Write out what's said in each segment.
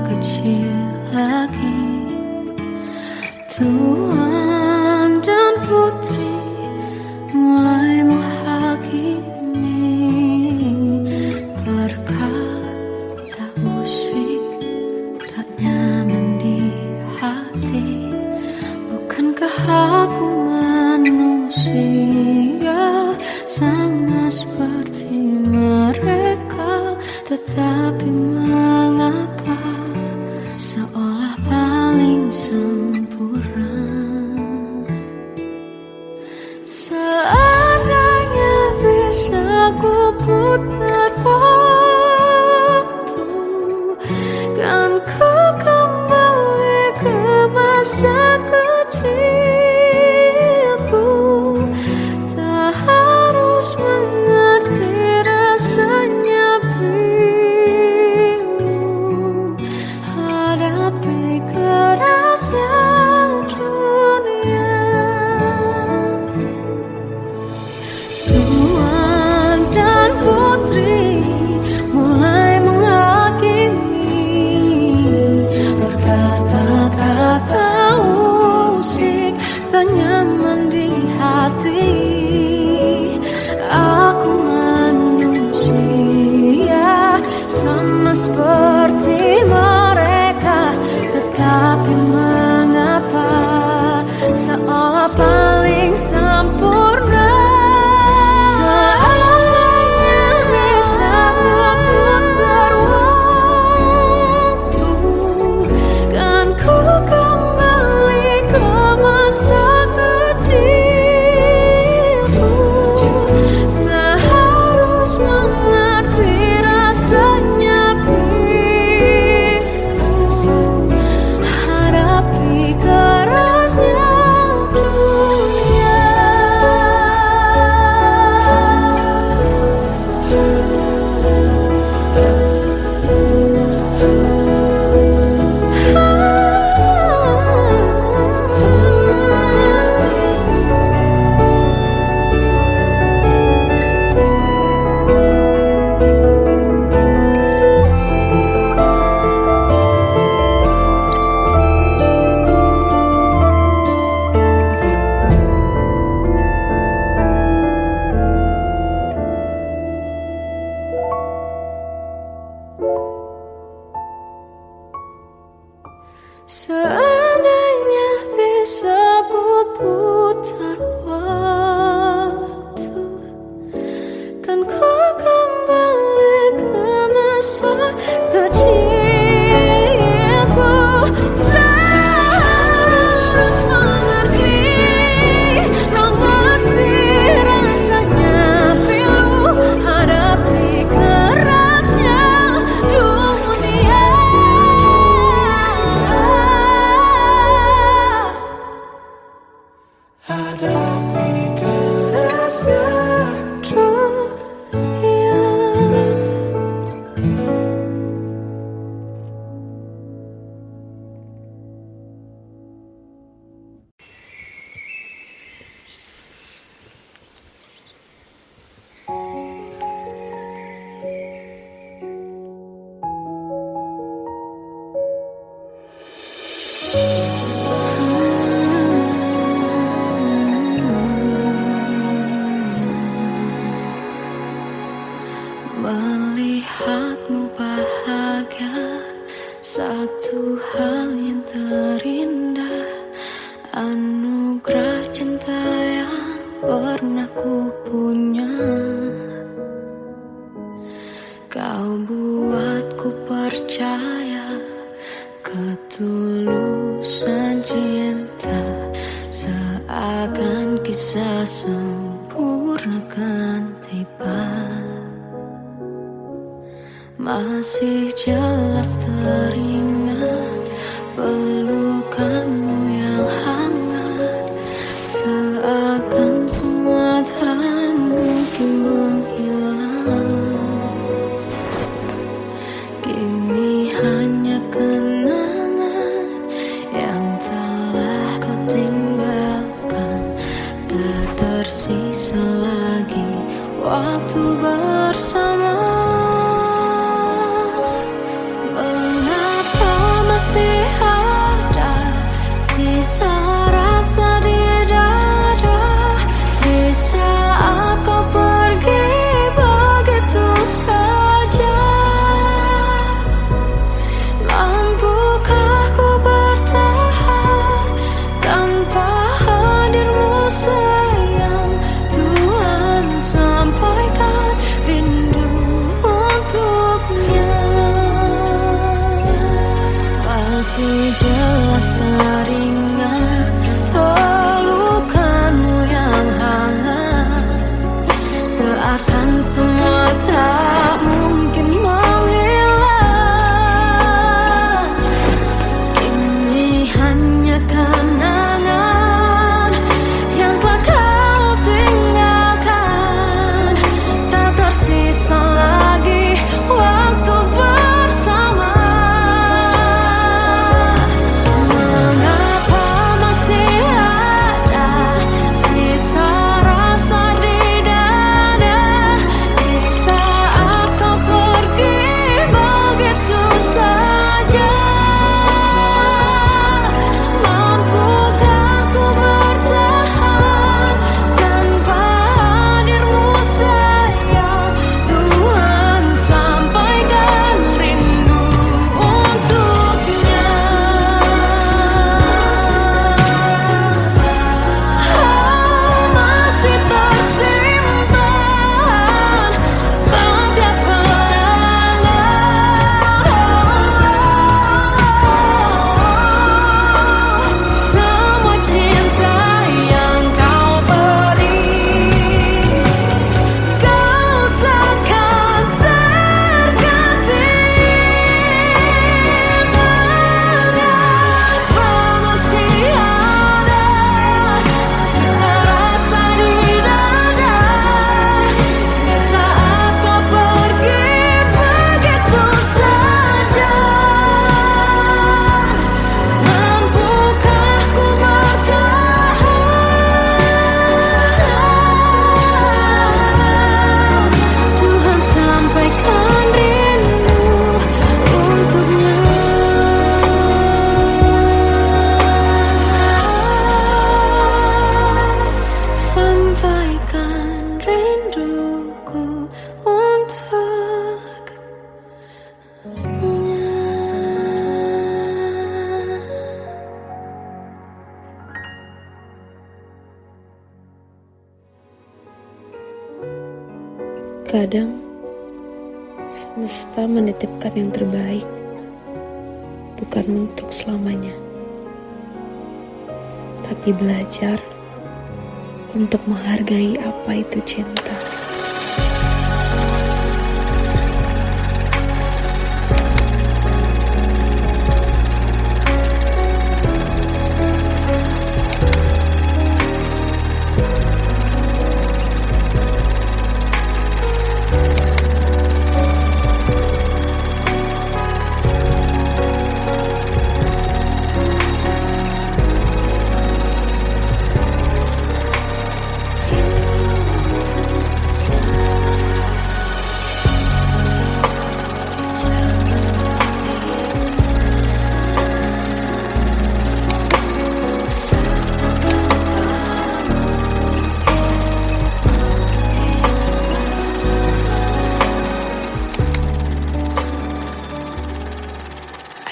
kecil lagi. Tuan dan putri mulai menghakimi, berkata musik tak nyaman di hati. Bukankah aku manusia sama seperti mereka? Tetapi mengapa seolah paling sempurna? Seandainya bisa ku putar waktu, kan ku kembali ke masa kecilku. Tak harus mengerti rasanya bingung hadapi kerasnya dunia. Tuan dan putri mulai menghakimi, berkata-kata musik tak nyaman di hati. Aku manusia sama seperti mereka, tetapi mengapa seolah paling sempurna? Seandainya bisa ku putar waktu, kan ku kembali ke masa kecilku. Tak harus mengerti rasanya bingung hadapi kerasnya dunia. Seandainya bisa ku putar waktu, kan ku kembali ke masa kecilku. Tak harus mengerti rasanya pilu hadapi kerasnya dunia. Hadapi kerasnya dunia. Melihatmu bahagia, satu hal yang terindah, anugerah cinta yang pernah ku punya. Kau buatku percaya ketulusan cinta, seakan kisah sempurna kan tiba. Masih jelas teringat pelukanmu yang hangat, seakan semua tak mungkin menghilang. Kini hanya kenangan yang telah kau tinggalkan, tak tersisa lagi waktu bersama. Mengapa jelas teringat pelukanmu yang hangat, seakan semua tak mungkin menghilang. Kini hanya kenangan yang telah kau tinggalkan, tak tersisa lagi waktu bersama. Mengapa masih ada sisa rasa di dada di saat kau pergi begitu saja? Mampukah ku bertahan tanpa hadirmu sayang? Tuhan, sampaikan rindu untuknya. Masih tersimpan setiap kenangan, semua cinta yang kau beri, kau takkan terganti. Mengapa masih ada sisa rasa di dada di saat kau pergi begitu saja? Mampukah ku bertahan? Tuhan, sampaikan rindu untuknya. Sampaikan rinduku untuknya. Kadang semesta menitipkan yang terbaik, bukan untuk selamanya, tapi belajar untuk menghargai apa itu cinta.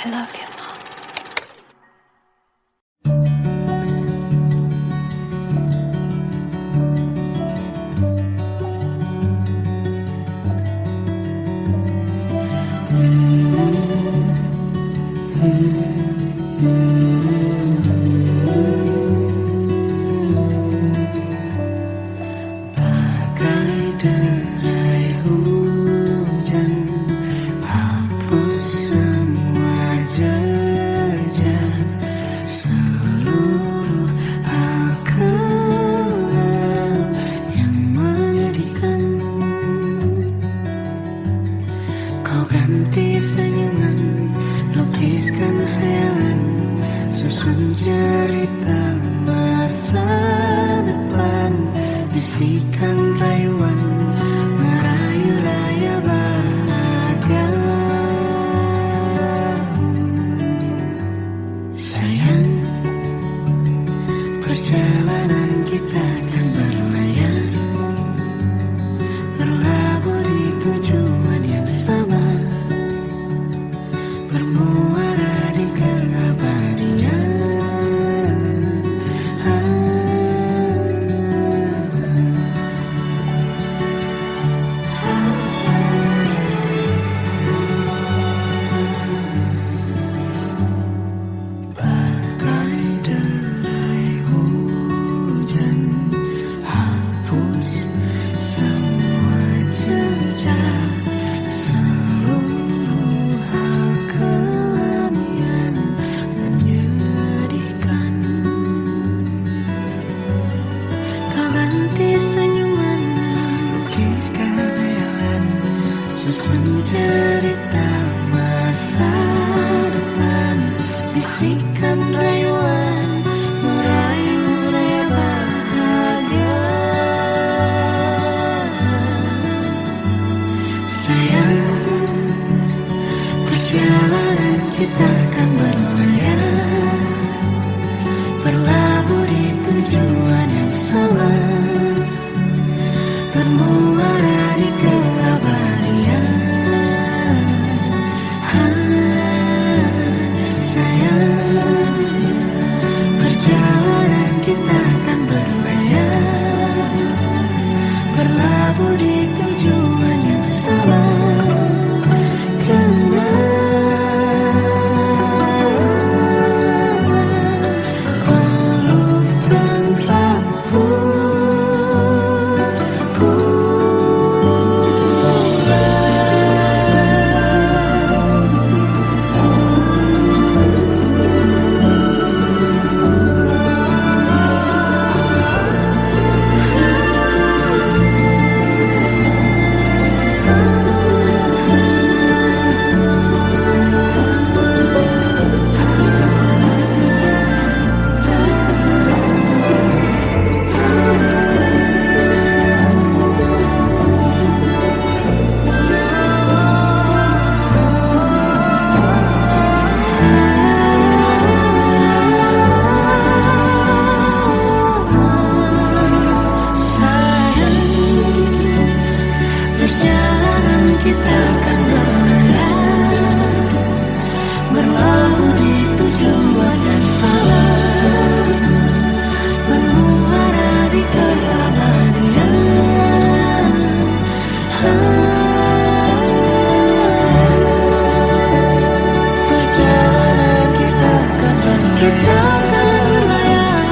I love you, Mom. Bagai derai hujan, hapus semua jejak, seluruh hal kelam yang menyedihkan. Kau ganti senyuman, lukiskan hayalan, susun cerita masa depan, bisikan rayuan, merayu raya bahagia. Sayang, perjalanan kita akan berlayar, berlabuh di tujuan yang sama, bermuara di keabadian. susun cerita masa depan, bisikan rayuan meraih bahagia. Sayang, perjalanan kita akan berlayar, berlabuh di tujuan yang sama, bermuara di keabadian. Sayang, perjalanan kita akan berlayar, berlabuh di tujuan yang sama. Kita akan berlayar, berlabuh di tujuan yang sama, bermuara di keabadian. Perjalanan kita akan berlayar,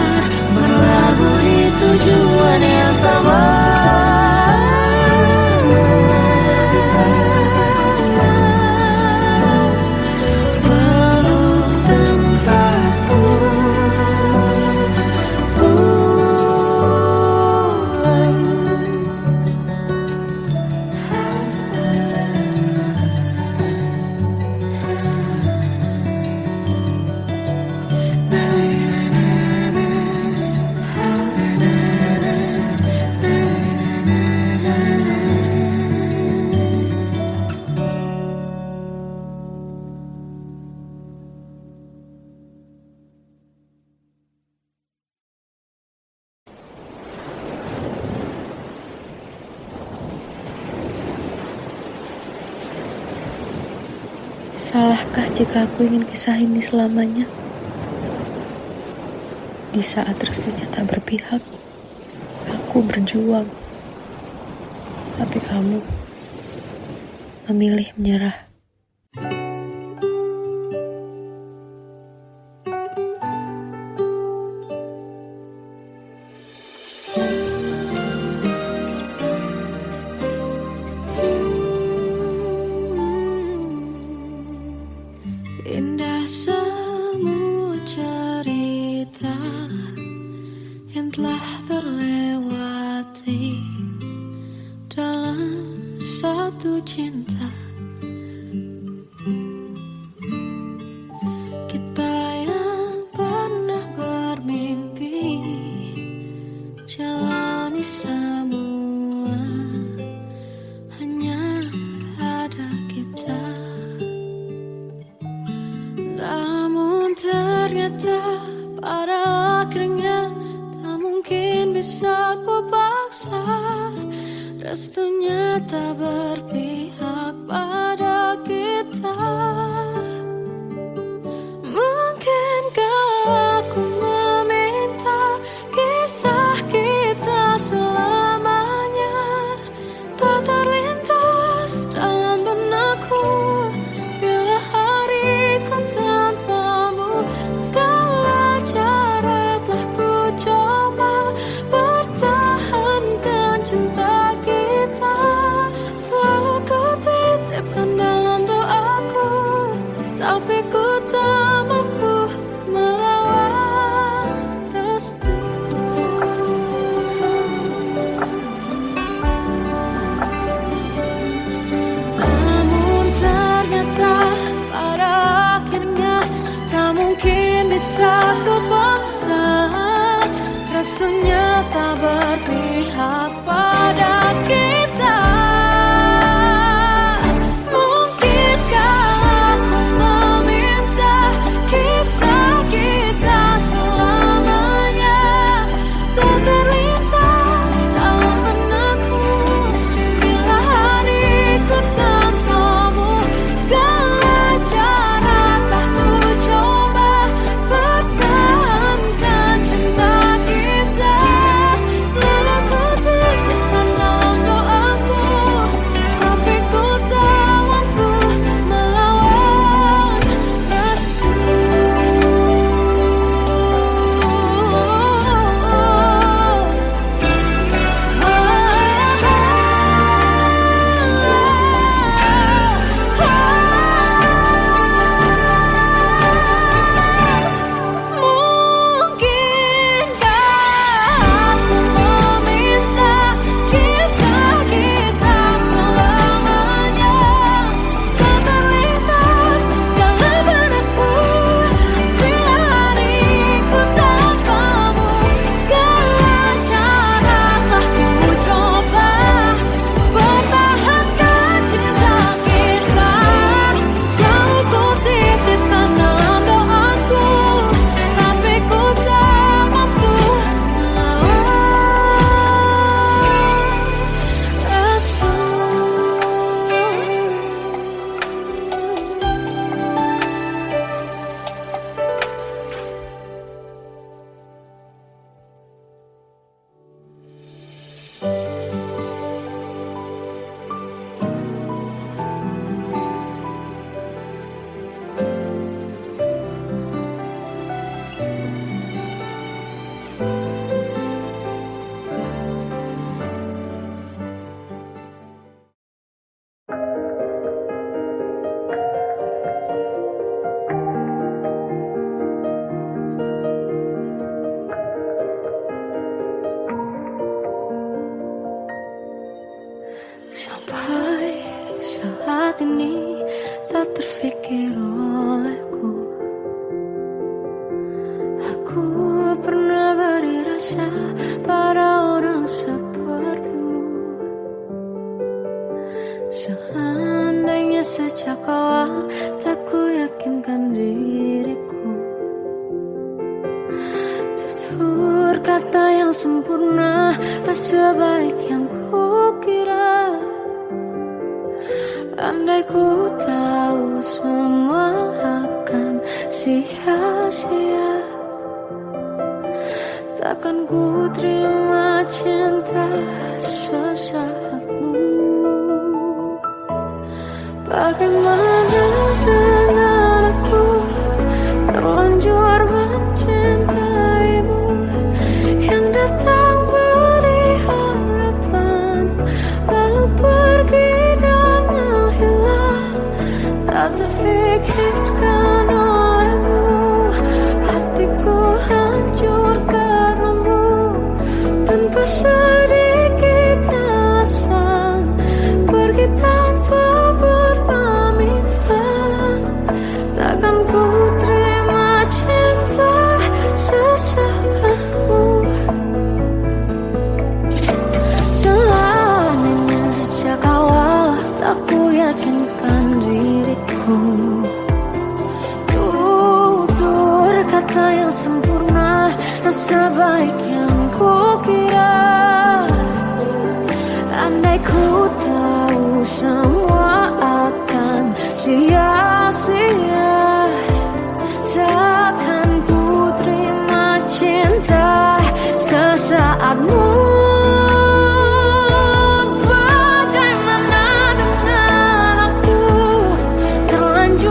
berlabuh di tujuan yang sama. Salahkah jika aku ingin kisah ini selamanya? Di saat restunya tak berpihak, aku berjuang. Tapi kamu memilih menyerah. Indah semua cerita yang telah terlewati dalam satu cinta. Kita yang pernah bermimpi jalani semua, hanya ada kita. Namun ternyata pada akhirnya tak mungkin bisa ku paksa, restunya tak berpihak pada kita. Mungkinkah aku meminta kisah kita selamanya tak terlintas dalam benakku bila hariku tanpamu. Segala cara telah ku coba pertahankan cinta kita. waktunya tak berpihak pada kita. Mungkinkah aku meminta kisah kita selamanya tak terlintas dalam benakku bila hariku tanpamu. Segala cara tak ku coba pertahankan cinta kita. Selalu ku titipkan dalam doaku, tapi ku tak mampu melawan restu. Mungkinkah aku meminta kisah kita selamanya tak terlintas dalam benakku bila hariku tanpamu. Segala cara telah ku coba pertahankan cinta kita. Selalu ku titipkan dalam doaku, tapi ku tak mampu melawan restu. Sampai saat ini tak terfikir olehku, aku pernah beri rasa pada orang sepertimu. Seandainya sejak awal tak ku yakinkan diriku, tutur kata yang sempurna tak sebaik yang ku kira. Andai ku tahu semua akan sia-sia, takkan ku terima cinta sesaatmu. Bagaimana dengan aku terlanjur mencintaimu, yang datang beri harapan lalu pergi dan menghilang. Tak terfikirkan olehmu, hatiku hancur karenamu. Tanpa sedikit alasan pergi tanpa berpamitan, takkan ku terima cinta sesaatmu. Selamanya sejak awal tak ku yakinkan diriku, tutur kata yang sempurna tak sebaik yang ku kira. Andai ku tahu semua akan sia-sia, takkan ku terima cinta sesaatmu. Bagaimana dengan aku terlanjur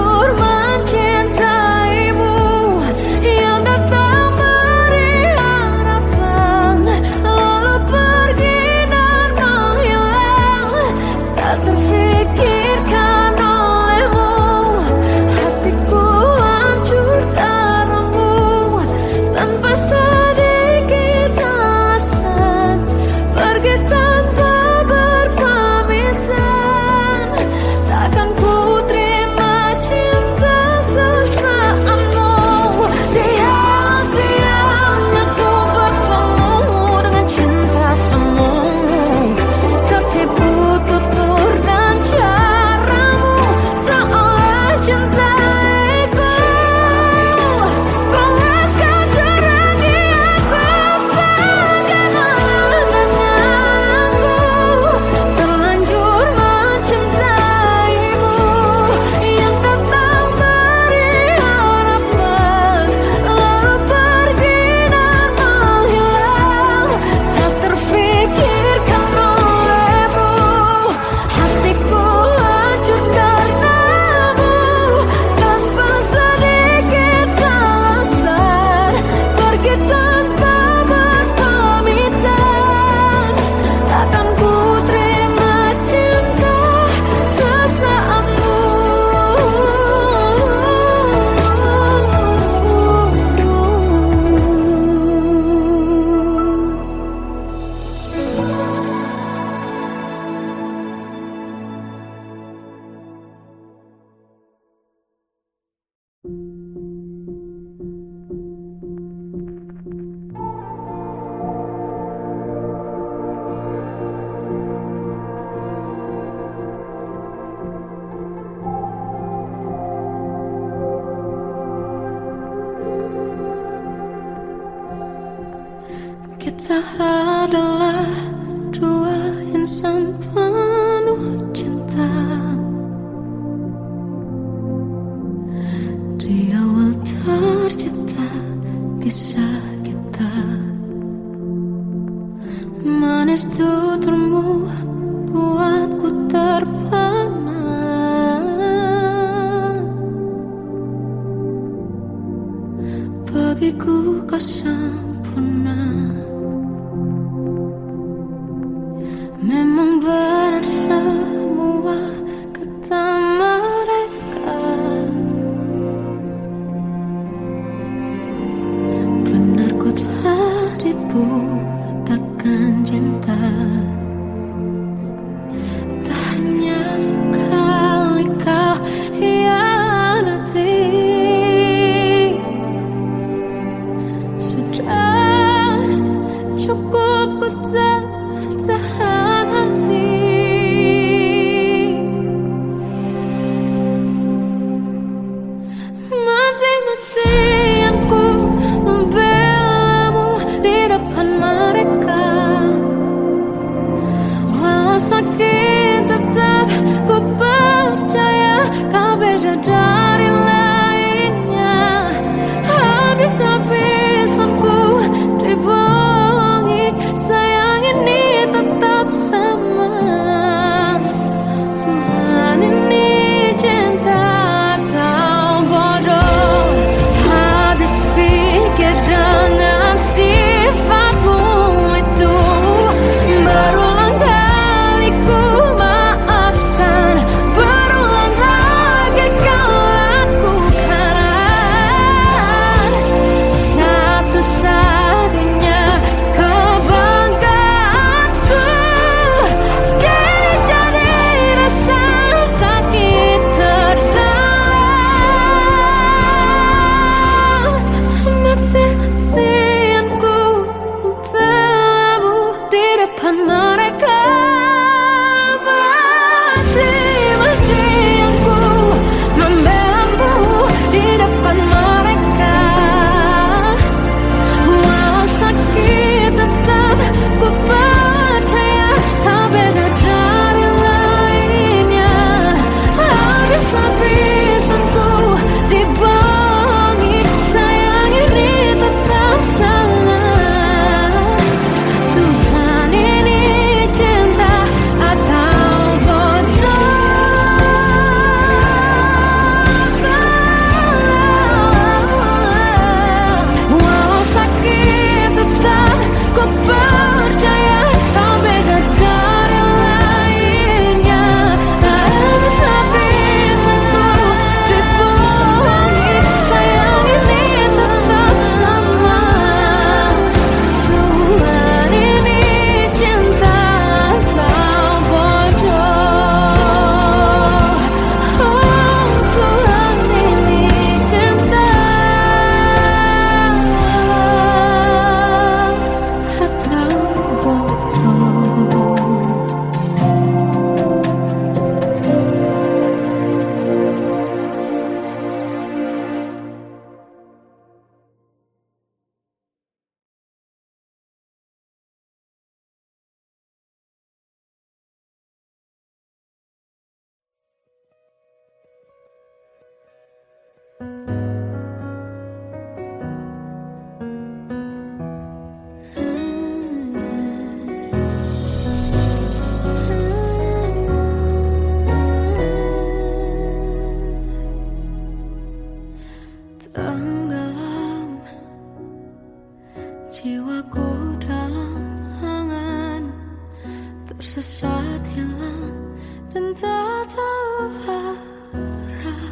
Kita adalah dua insan penuh cinta. Di awal tercipta kisah kita. Manis tuturmu buatku terpana. Bagiku kau sempurna. Memang benar semua kata mereka. Benar ku telah dibutakan cinta. Tak hanya sekali kau hianati. Sudah cukup ku tahan hati. Mati-matian ku membelamu di depan mereka. Walau sakit tetap ku percaya kau beda dari lainnya. Habis-habisan ku dibohongi, sayang ini tetap sama. Tuhan ini cinta atau bodoh. Habis pikir dengan sifatmu itu. Berulang kali ku maafkan, berulang lagi kau lakukan. Satu-satunya kebanggaanku kini jadi rasa sakit terdalam. Mati-matian ku membelamu di depan mereka. Mati-matian ku membelamu di depan mereka. Walau sakit tetap ku percaya kau beda dari lainnya. Habis-habisan ku dibohongi, sayang ini tetap sama. Tuhan ini cinta atau bodoh. Walau sakit tetap ku percaya kau beda dari lainnya. Habis-habisan ku dibohongi, sayang ini tetap sama. Tuhan ini cinta atau bodoh. Oh, Tuhan ini cinta atau bodoh. Tenggelam jiwaku dalam angan, tersesat hilang dan tak tahu arah.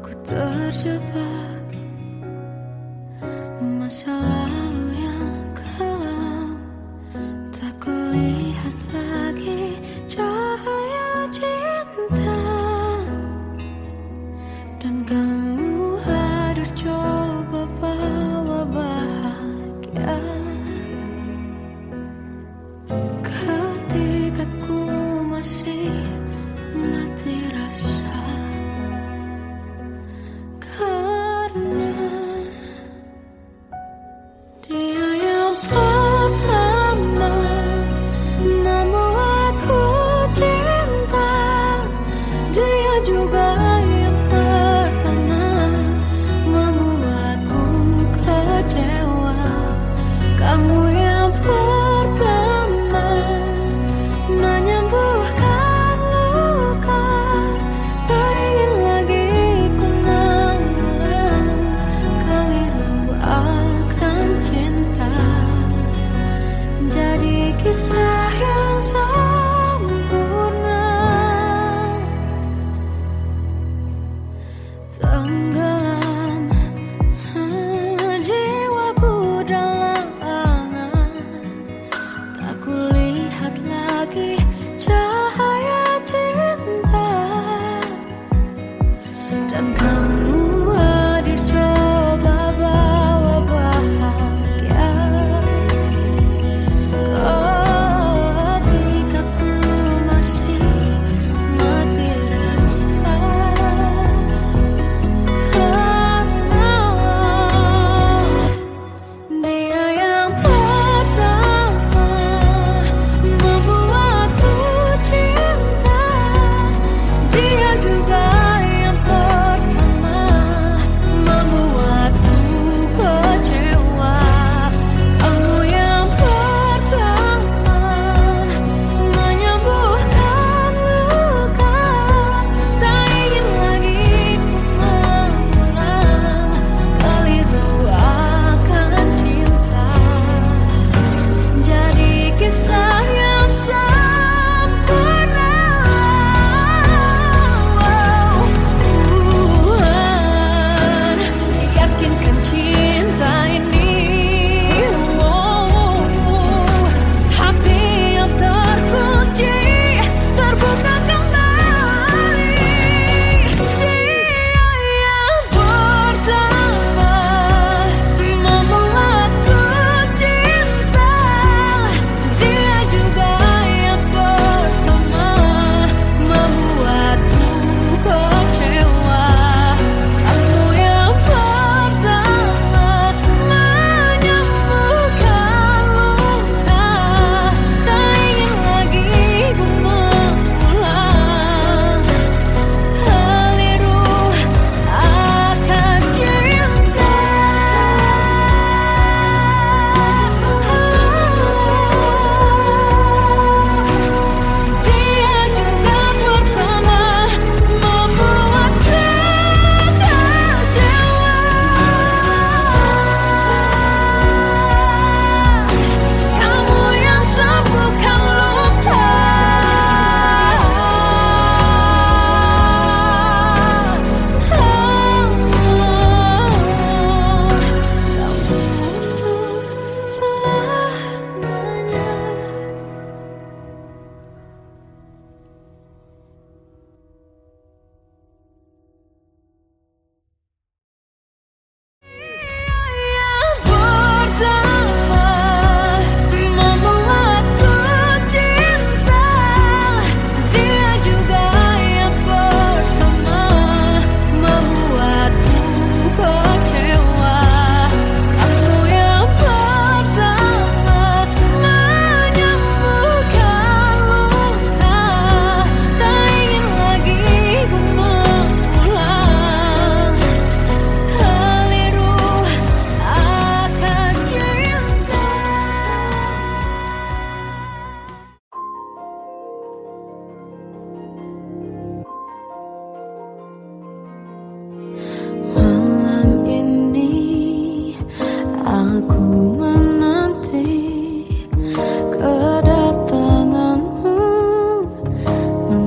Ku terjebak masa lalu yang kelam. Tak kulihat lagi cahaya cinta. Dan kamu hadir coba bawa bahagia. Ketika ku masih mati rasa, kau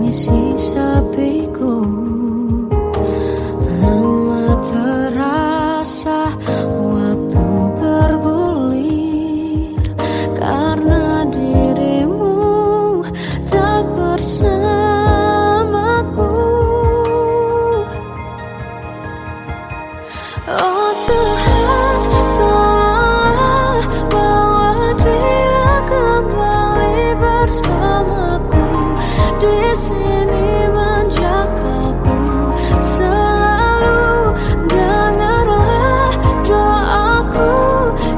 mengisi sepiku. Lama terasa waktu bergulir karena dirimu tak bersamaku. Oh Tuhan, tolonglah bawa dia kembali bersamaku. Di sini menjagaku selalu. Dengarlah doaku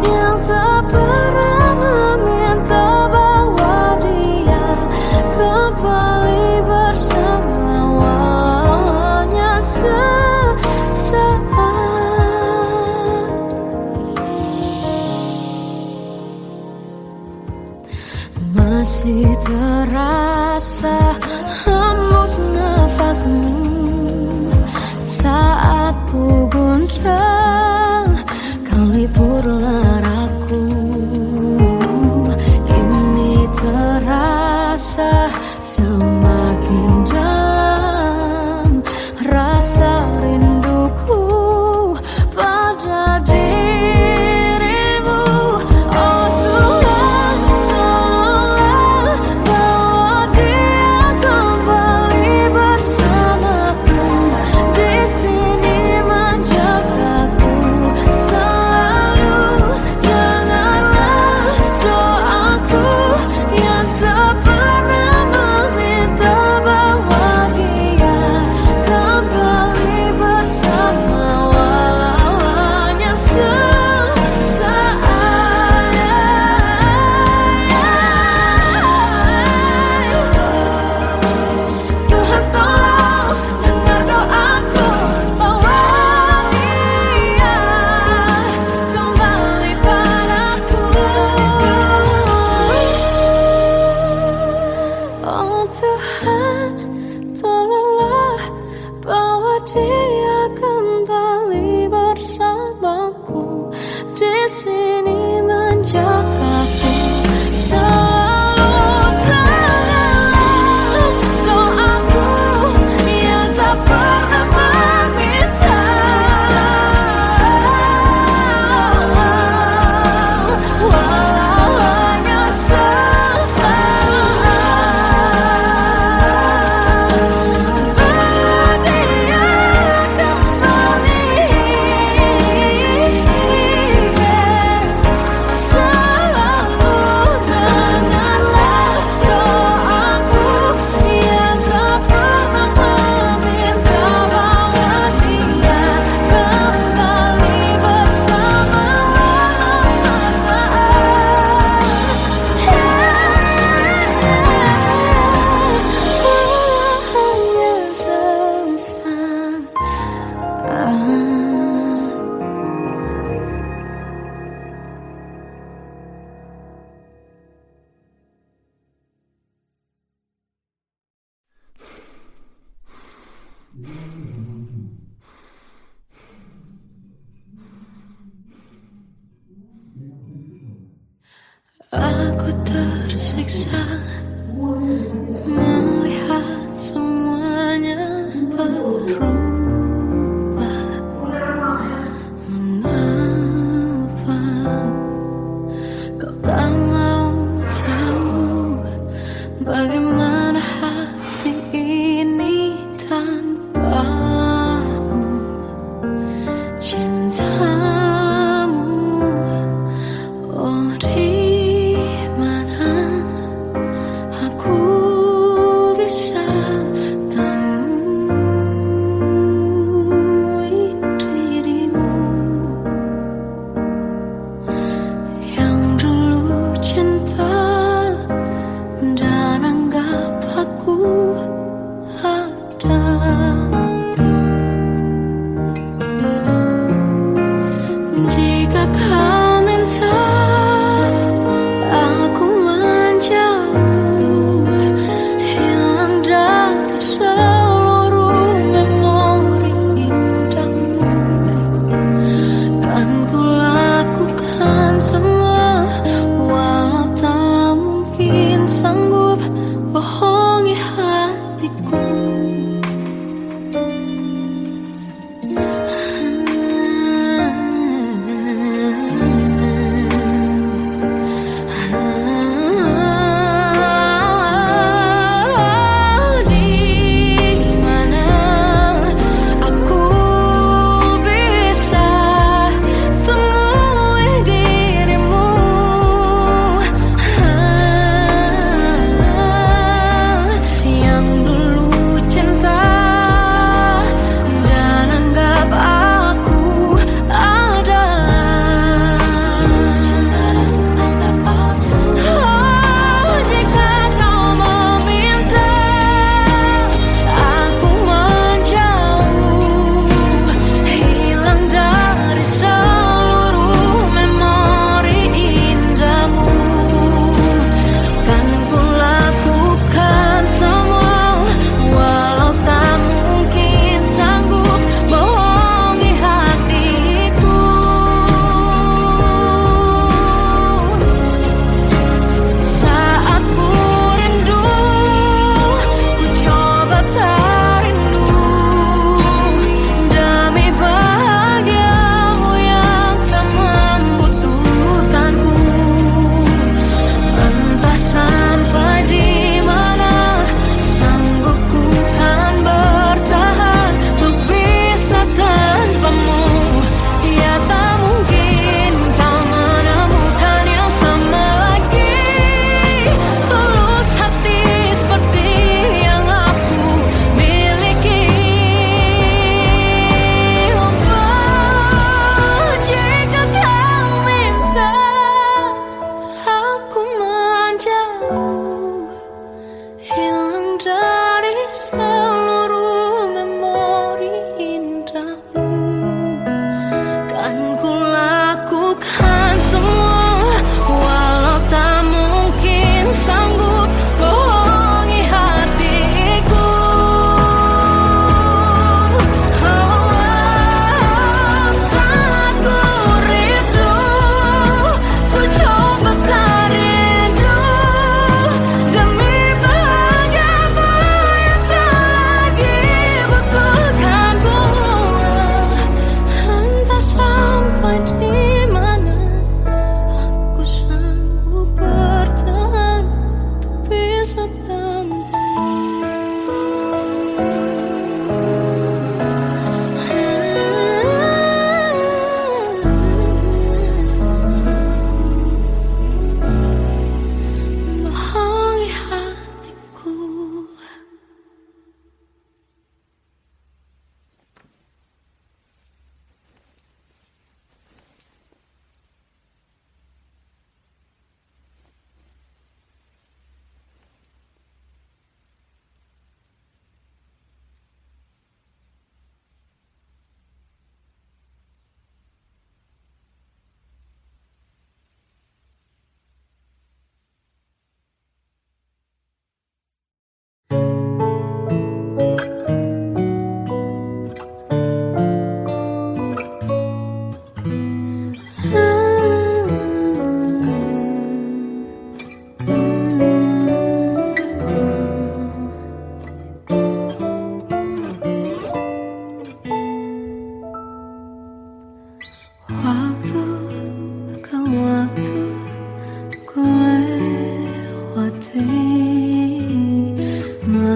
yang tak pernah meminta, bawa dia kembali bersama walau hanya sesaat. Masih terasa hembus nafasmu saat ku guncang, kau lipurlah raku. Kini terasa semakin dalam rasa rinduku pada dirimu. Oh Tuhan, tolonglah bawa dia kembali bersamaku. Di sini menjagaku selalu. Dengarlah doaku yang tak pernah meminta, bawa dia kembali bersama walau hanya sesaat. Tuhan tolong dengar doaku, bawa dia kembali padaku. Oh Tuhan, tolonglah bawa dia kembali bersamaku. Di sini menjagaku selalu. Dengarlah doaku yang tak pernah meminta, walau hanya sesaat. Bawa dia kembali selalu. Dengarlah doaku yang tak pernah meminta, bawa dia kembali bersama walau sesaat. Walau hanya sesaat. Aku tersiksa melihat semuanya berubah. Mengapa kau tak mau tahu bagaimana hati ini tanpamu? Cintamu, oh di mana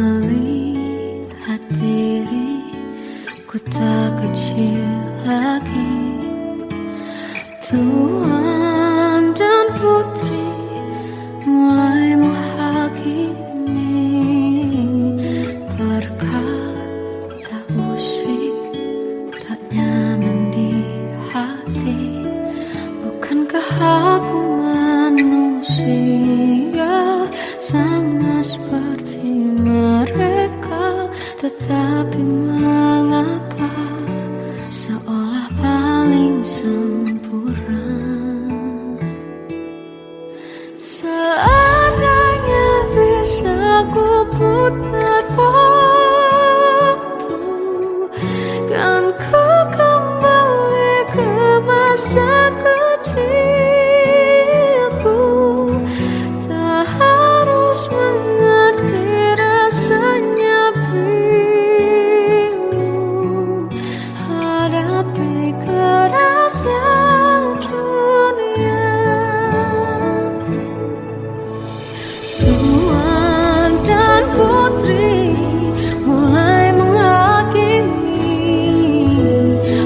melihat diriku tak kecil lagi. Tuan dan putri mulai menghakimi berkata musik tak nyaman di hati. Bukankah aku manusia sama seperti mereka, tetapi mengapa seolah paling sempurna? Seandainya bisa ku putar waktu, kan ku kembali ke masa kecilku. Tak harus mengerti rasanya bingung hadapi kerasnya dunia. Tuan dan putri mulai menghakimi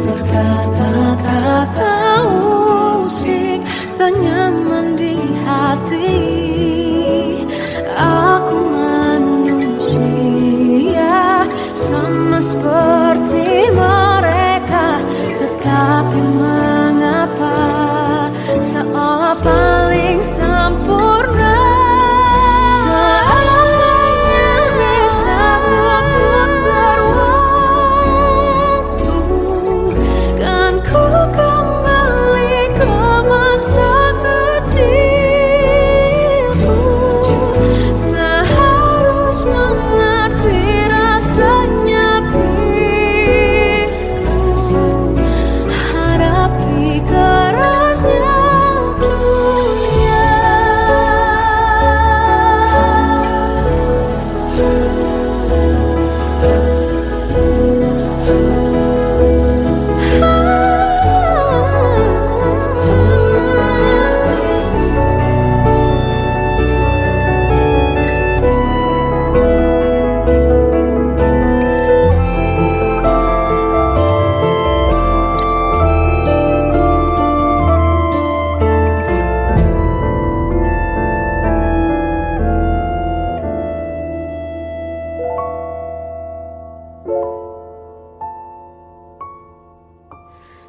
berkata-kata musik tak nyaman di hati. Aku manusia sama seperti mereka, tetapi mengapa seolah paling sempurna? Seandainya bisa ku putar waktu, kan ku kembali ke masa kecilku. Tak harus mengerti rasanya bingung hadapi kerasnya dunia.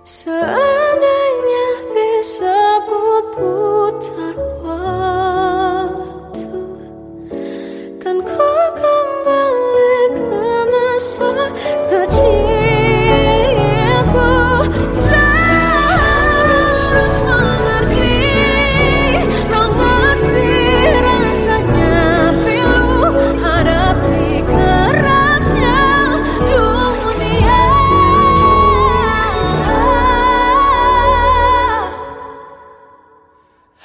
Seandainya bisa ku putar waktu, kan ku kembali ke masa kecilku. Tak harus mengerti rasanya pilu hadapi kerasnya dunia.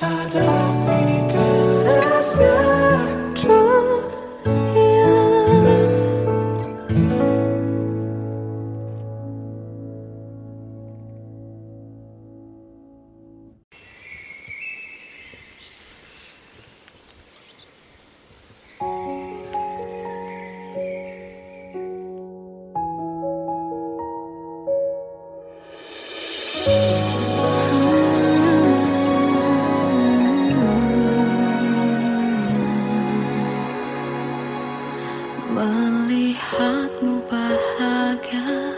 Hadapi kerasnya dunia. Melihatmu bahagia,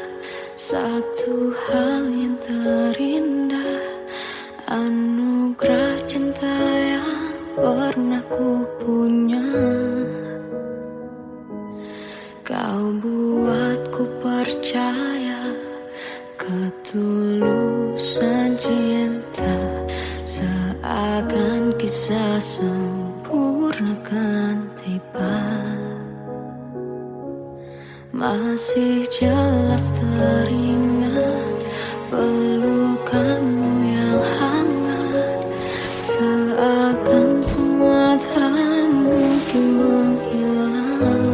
satu hal yang terindah, anugerah cinta yang pernah ku punya. Kau buatku percaya ketulusan cinta, seakan kisah sempurna kan tiba. Masih jelas teringat pelukanmu yang hangat, seakan semua tak mungkin menghilang.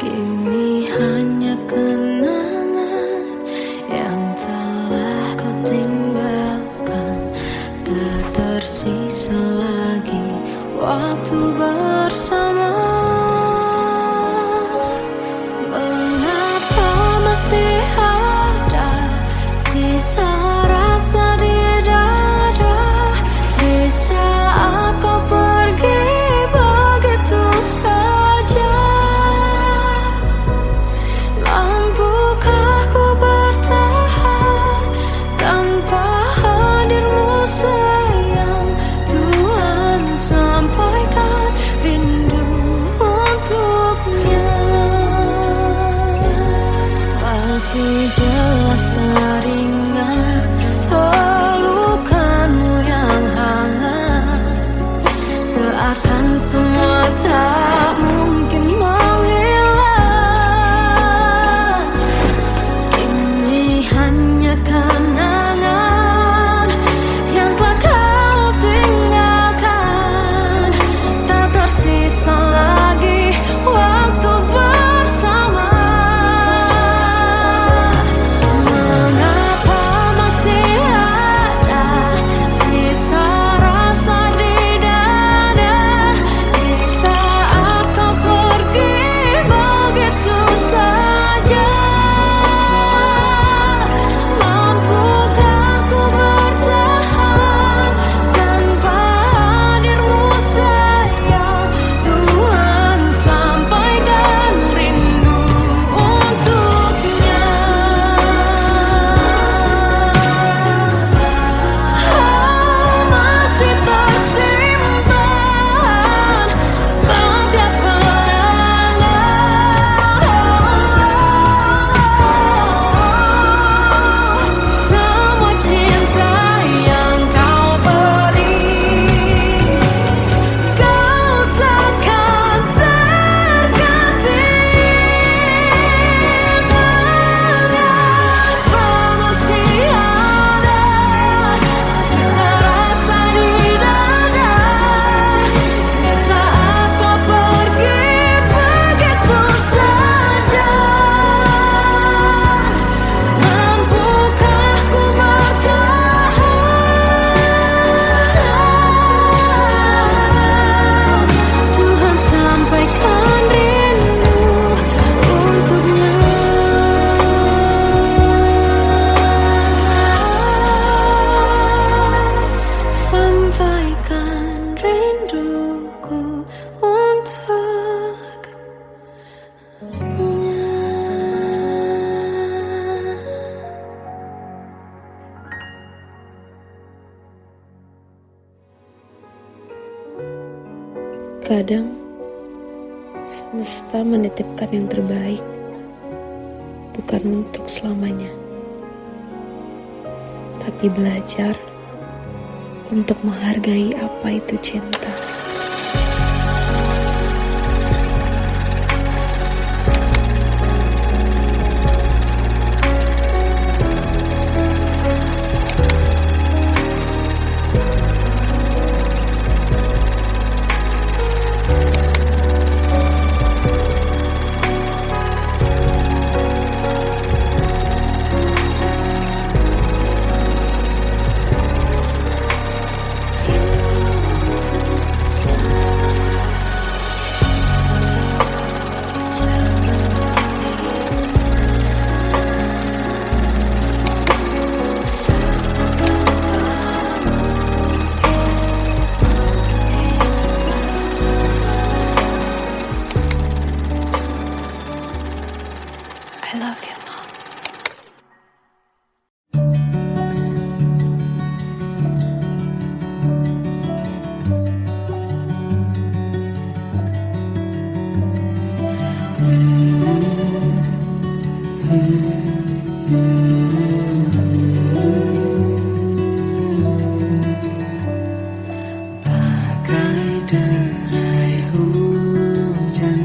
Kini hanya kenangan yang telah kau tinggalkan, tak tersisa lagi waktu bersama. Terkadang semesta menitipkan yang terbaik, bukan untuk selamanya, tapi belajar untuk menghargai apa itu cinta. I love you, Mom. Bagai derai hujan,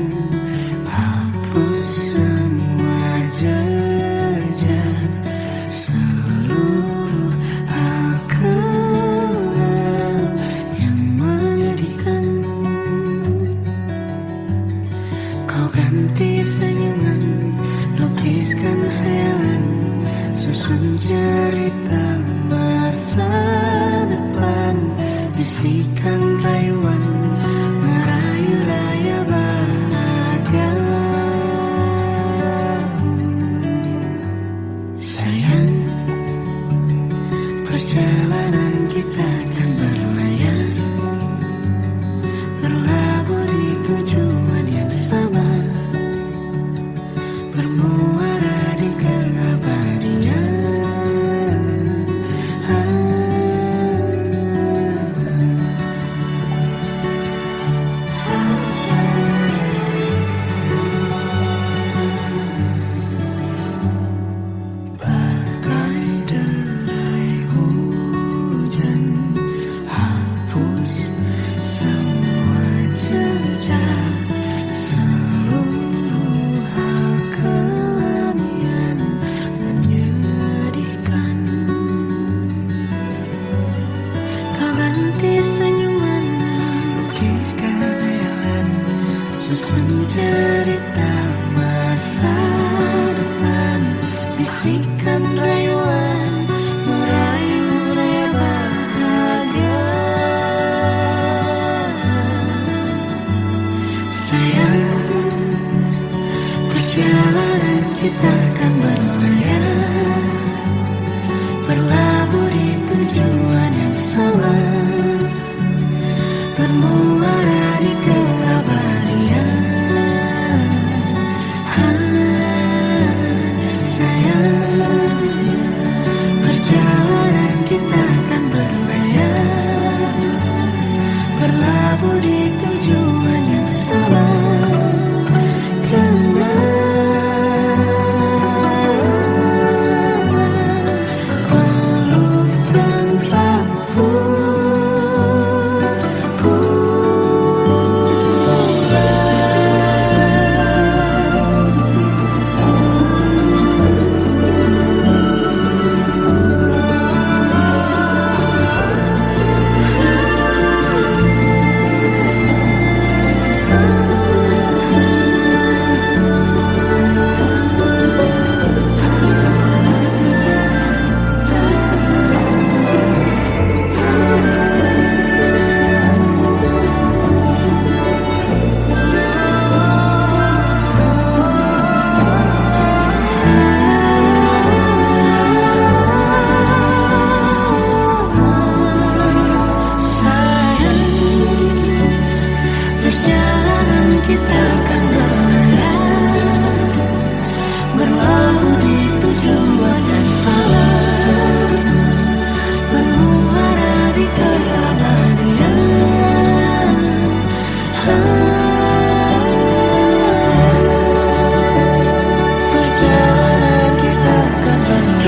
hapus semua jejak, seluruh hal kelam yang menyedihkan. Kau ganti senyuman, lukiskan hayalan, susun cerita masa depan, bisikan rayuan, merayu raya bahagia. Sayang, perjalanan kita akan berlayar, berlabuh di tujuan yang sama, bermuara di keabadian. Bagai derai hujan, hapus semua jejak, seluruh hal kelam yang menyedihkan. Kau ganti senyuman, lukiskan hayalan, susun cerita masa depan, bisikan rayuan, merayu raya bahagia. Sayang, perjalanan kita akan berlayar, berlabuh di tujuan yang sama, bermuara di keabadian. Sayang, perjalanan kita akan berlayar, berlabuh di tujuan yang sama. Tenang,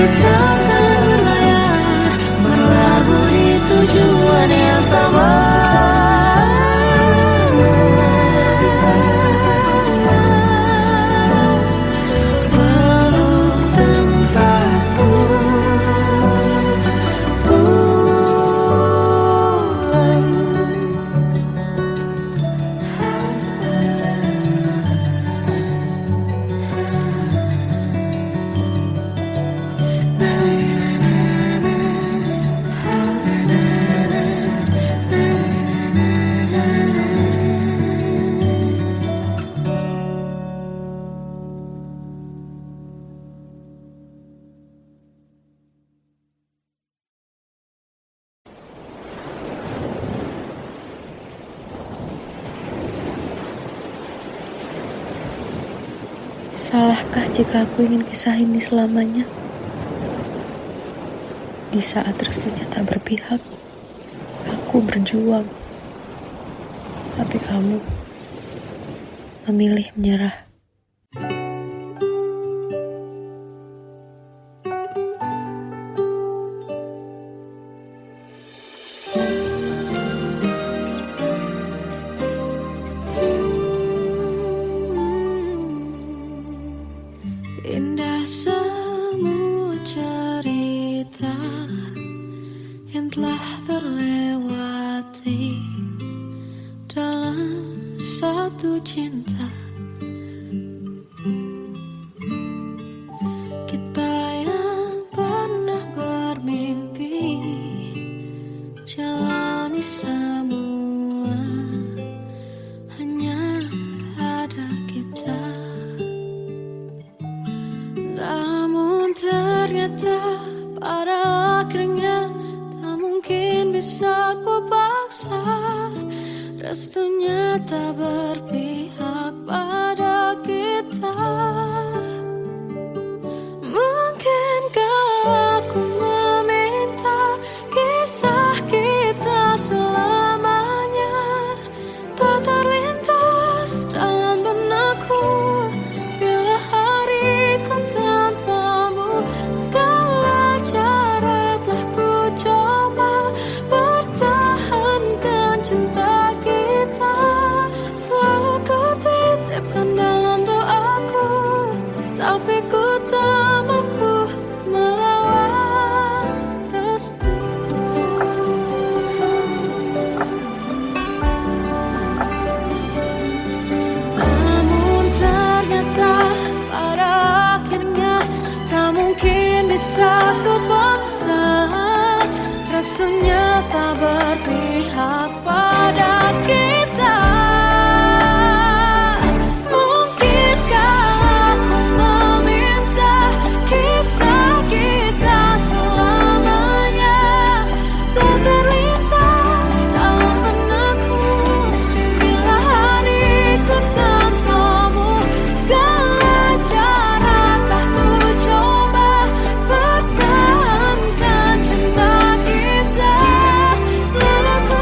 kita akan berlayar, berlabuh di tujuan yang sama. Salahkah jika aku ingin kisah ini selamanya? Di saat restunya tak berpihak, aku berjuang. Tapi kamu memilih menyerah. Indah semua cerita yang telah terlewati dalam satu cinta. Kita yang pernah bermimpi jalani semua, hanya ada kita. Namun ternyata pada akhirnya tak mungkin bisa ku paksa. Restunya tak berpihak pada kita. Mungkinkah aku meminta kisah kita selamanya tak terlintas dalam benakku. Bila hariku tanpamu, segala cara telah ku coba pertahankan cinta kita. Selalu ku titipkan dalam doaku, tapi ku tak mampu melawan restu. Namun ternyata pada akhirnya tak mungkin bisa ku paksa. Restunya tak berpihak pada kita. Mungkinkah aku meminta kisah kita selamanya tak terlintas dalam benakku. Bila hariku tanpamu, segala cara telah ku coba pertahankan cinta kita. Selalu ku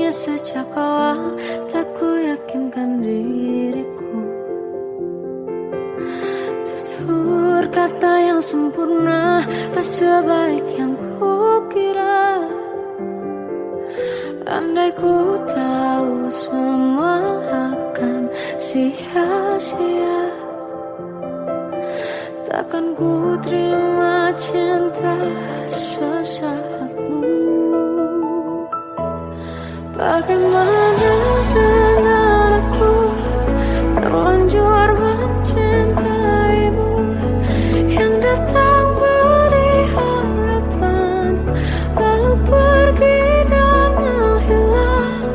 Nangis sejak awal, tak ku yakinkan diriku. Tutur kata yang sempurna, tak sebaik yang ku kira. Andai ku tahu semua akan sia-sia, takkan ku terima cinta sesaatmu. Bagaimana dengan aku terlanjur mencintaimu, yang datang beri harapan lalu pergi dan menghilang.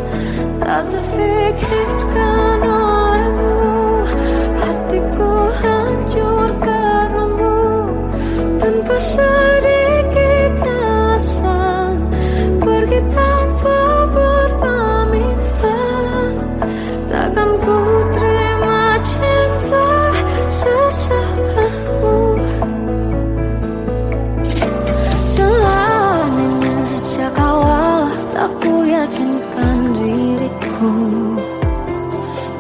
Tak terfikirkan olehmu, hatiku hancur karenamu. Tanpa sedikit alasan, pergi tanpa berpamitan. Takkan ku terima cinta sesaatmu. Selamanya sejak awal, tak ku yakinkan diriku.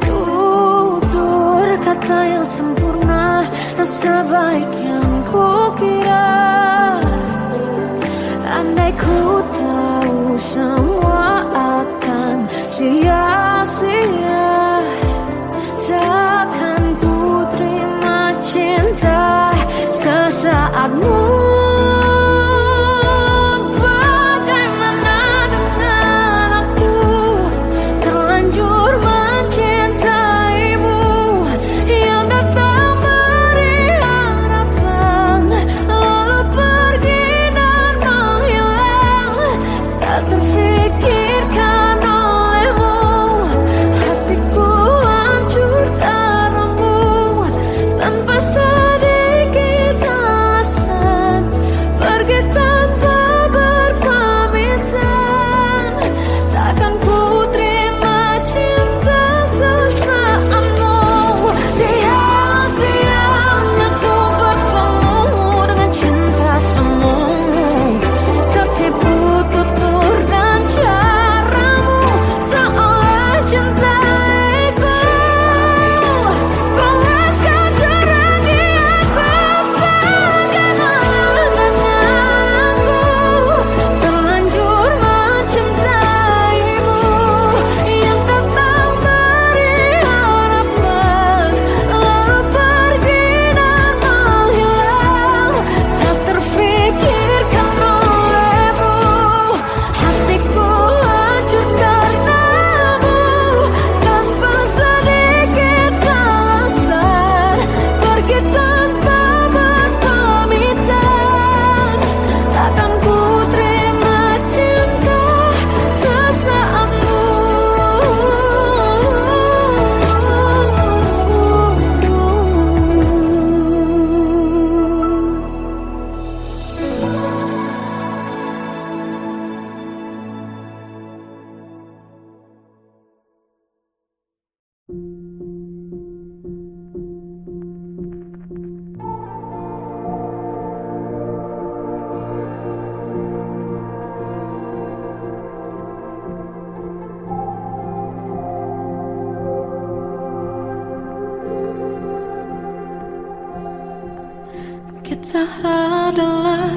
Tutur kata yang sempurna, tak sebaik yang ku kira. Andai ku tahu semua akan sia-sia, takkan ku terima cinta sesaatmu. Bagaimana dengan aku terlanjur mencintaimu, yang datang beri harapan lalu pergi dan menghilang. Tak terfikirkan olehmu, hatiku hancur karenamu. Tanpa sedikit alasan, pergi tanpa berpamitan. Takkan ku terima cinta sesaatmu. Sia-sianya ku bertemu dengan cinta semu. Tertipu tutur dan caramu, seolah cintaiku. Panaskan jerangi aku. Bagaimana dengan aku terlanjur mencintaimu, yang datang beri harapan lalu pergi dan menghilang. Tak terfikirkan olehmu, hatiku hancur karenamu. Tanpa sedikit alasan, pergi tanpa berpamitan. Takkan ku terima cinta sesaatmu. Kita adalah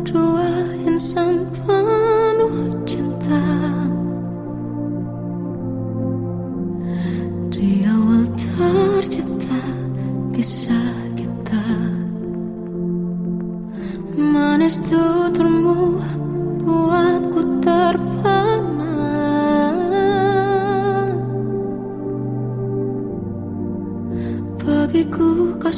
dua insan penuh cinta. Di awal tercipta kisah kita. Manis tuturmu buatku terpana. Bagiku kau